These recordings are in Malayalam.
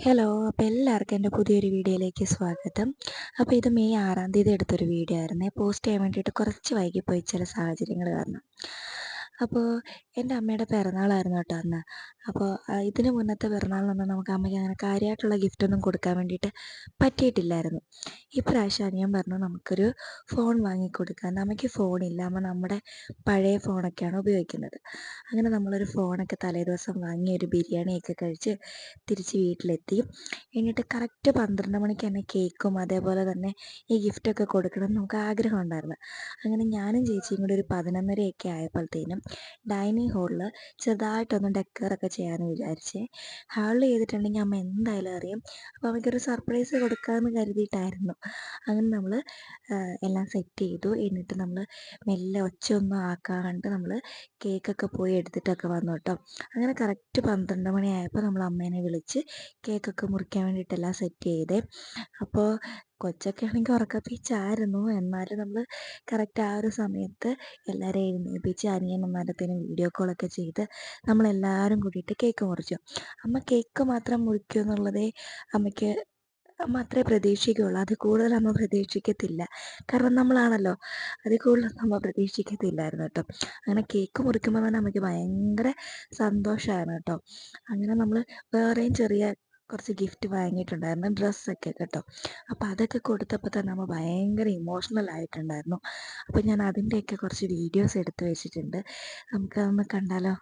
ഹലോ. അപ്പോൾ എല്ലാവർക്കും എൻ്റെ പുതിയൊരു വീഡിയോയിലേക്ക് സ്വാഗതം. അപ്പോൾ ഇത് മെയ് 6-ാം തീയതി എടുത്തൊരു വീഡിയോ ആയിരുന്നേ. പോസ്റ്റ് ചെയ്യാൻ വേണ്ടിയിട്ട് കുറച്ച് വൈകിപ്പോയി ചില സാഹചര്യങ്ങൾ കാരണം. അപ്പോൾ എൻ്റെ അമ്മയുടെ പിറന്നാളായിരുന്നു കേട്ടോ അന്ന്. അപ്പോൾ ഇതിന് മുന്നത്തെ പിറന്നാളിനൊന്നും നമുക്ക് അമ്മയ്ക്ക് അങ്ങനെ കാര്യമായിട്ടുള്ള ഗിഫ്റ്റൊന്നും കൊടുക്കാൻ വേണ്ടിയിട്ട് പറ്റിയിട്ടില്ലായിരുന്നു. ഇപ്രാവശ്യം അനിയൻ പറഞ്ഞു നമുക്കൊരു ഫോൺ വാങ്ങിക്കൊടുക്കാം. അമ്മയ്ക്ക് ഫോണില്ല, അമ്മ നമ്മുടെ പഴയ ഫോണൊക്കെയാണ് ഉപയോഗിക്കുന്നത്. അങ്ങനെ നമ്മളൊരു ഫോണൊക്കെ തലേദിവസം വാങ്ങി ഒരു ബിരിയാണിയൊക്കെ കഴിച്ച് തിരിച്ച് വീട്ടിലെത്തി. എന്നിട്ട് കറക്റ്റ് 12 മണിക്ക് തന്നെ കേക്കും അതേപോലെ തന്നെ ഈ ഗിഫ്റ്റൊക്കെ കൊടുക്കണം എന്ന് നമുക്ക് ആഗ്രഹം ഉണ്ടായിരുന്നു. അങ്ങനെ ഞാനും ചേച്ചിയും കൂടി ഒരു 11:30 ആയപ്പോഴത്തേനും ഡൈനിങ് ഹാളിൽ ചെറുതായിട്ടൊന്ന് ഡെക്കറൊക്കെ ചെയ്യാമെന്ന് വിചാരിച്ചേ. ഹാളിൽ ചെയ്തിട്ടുണ്ടെങ്കിൽ അമ്മ എന്തായാലും അറിയും. അപ്പോൾ അമ്മയ്ക്കൊരു സർപ്രൈസ് കൊടുക്കാമെന്ന് കരുതിയിട്ടായിരുന്നു. അങ്ങനെ നമ്മൾ എല്ലാം സെറ്റ് ചെയ്തു. എന്നിട്ട് നമ്മൾ മെല്ലെ ഒച്ചയൊന്നും ആക്കാണ്ട് നമ്മൾ കേക്കൊക്കെ പോയി എടുത്തിട്ടൊക്കെ വന്നു കേട്ടോ. അങ്ങനെ കറക്റ്റ് 12 മണിയായപ്പോൾ നമ്മൾ അമ്മേനെ വിളിച്ച് കേക്കൊക്കെ മുറിക്കാൻ വേണ്ടിയിട്ടെല്ലാം സെറ്റ് ചെയ്തേ. അപ്പോൾ കൊച്ചൊക്കെ ആണെങ്കിൽ ഉറക്കപ്പിച്ചായിരുന്നു. എന്നാലും നമ്മൾ കറക്റ്റ് ആ ഒരു സമയത്ത് എല്ലാവരെയും എഴുന്നേൽപ്പിച്ച് അനിയൻ അന്നേരത്തേനും വീഡിയോ കോളൊക്കെ ചെയ്ത് നമ്മളെല്ലാവരും കൂടിയിട്ട് കേക്ക് മുറിച്ചു. അമ്മ കേക്ക് മാത്രം മുറിക്കും എന്നുള്ളതേ അമ്മ അത്രേ പ്രതീക്ഷിക്കുകയുള്ളൂ. അതിൽ കൂടുതൽ അമ്മ പ്രതീക്ഷിക്കത്തില്ല. കാരണം നമ്മളാണല്ലോ. അതിൽ കൂടുതലൊന്നും അമ്മ പ്രതീക്ഷിക്കത്തില്ലായിരുന്നു കേട്ടോ. അങ്ങനെ കേക്ക് മുറിക്കുമ്പോൾ തന്നെ അമ്മയ്ക്ക് ഭയങ്കര സന്തോഷമാണ് കേട്ടോ. അങ്ങനെ നമ്മൾ വേറെയും ചെറിയ കുറച്ച് ഗിഫ്റ്റ് വാങ്ങിയിട്ടുണ്ടായിരുന്നു, ഡ്രസ്സൊക്കെ കേട്ടോ. അപ്പോൾ അതൊക്കെ കൊടുത്തപ്പോൾ തന്നെ അമ്മ ഭയങ്കര ഇമോഷണൽ ആയിട്ടുണ്ടായിരുന്നു. അപ്പോൾ ഞാൻ അതിൻ്റെയൊക്കെ കുറച്ച് വീഡിയോസ് എടുത്ത് വെച്ചിട്ടുണ്ട്. നമുക്കതൊന്ന് കണ്ടാലോ?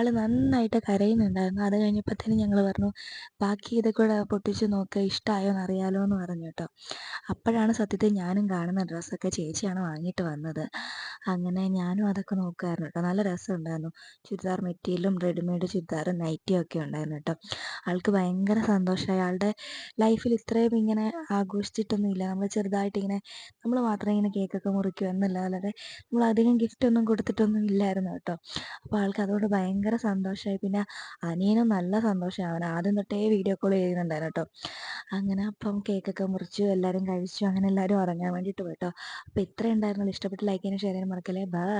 ആൾ നന്നായിട്ട് കരയുന്നുണ്ടായിരുന്നു. അത് കഴിഞ്ഞപ്പോഴത്തേനും ഞങ്ങൾ പറഞ്ഞു ബാക്കി ഇതൊക്കെ കൂടെ പൊട്ടിച്ച് നോക്ക്, ഇഷ്ടമായോ എന്ന് അറിയാലോ എന്ന് പറഞ്ഞു കേട്ടോ. അപ്പോഴാണ് സത്യത്തിൽ ഞാനും കാണുന്ന ഡ്രസ്സൊക്കെ ചേച്ചിയാണ് വാങ്ങിയിട്ട് വന്നത്. അങ്ങനെ ഞാനും അതൊക്കെ നോക്കുമായിരുന്നു കേട്ടോ. നല്ല രസമുണ്ടായിരുന്നു. ചുരിദാർ മെറ്റീരിയലും റെഡിമെയ്ഡ് ചുരിദാറും നൈറ്റിയും ഒക്കെ ഉണ്ടായിരുന്നു കേട്ടോ. ആൾക്ക് ഭയങ്കര സന്തോഷമായി. ആളുടെ ലൈഫിൽ ഇത്രയും ഇങ്ങനെ ആഘോഷിച്ചിട്ടൊന്നുമില്ല. നമ്മൾ ചെറുതായിട്ടിങ്ങനെ നമ്മൾ മാത്രം ഇങ്ങനെ കേക്കൊക്കെ മുറിക്കുക എന്നല്ലാതെ നമ്മൾ അധികം ഗിഫ്റ്റൊന്നും കൊടുത്തിട്ടൊന്നും ഇല്ലായിരുന്നു കേട്ടോ. അപ്പോൾ ആൾക്ക് അതുകൊണ്ട് ഭയങ്കര സന്തോഷമായി. പിന്നെ അനിയനും നല്ല സന്തോഷമായി. അവൻ ആദ്യം തൊട്ടേ വീഡിയോ കോൾ ചെയ്യുന്നുണ്ടായിരുന്നു കേട്ടോ. അങ്ങനെ അപ്പം കേക്കൊക്കെ മുറിച്ചു, എല്ലാവരും കഴിച്ചു. അങ്ങനെ എല്ലാവരും ഉറങ്ങാൻ വേണ്ടിയിട്ട് പോയി കേട്ടോ. അപ്പോൾ ഇത്രയും ഉണ്ടായിരുന്നുള്ളൂ. ഇഷ്ടപ്പെട്ട് ലൈക്ക് ചെയ്യാനും ഷെയർ ചെയ്യാനും മറക്കല്ലേ. ബൈ.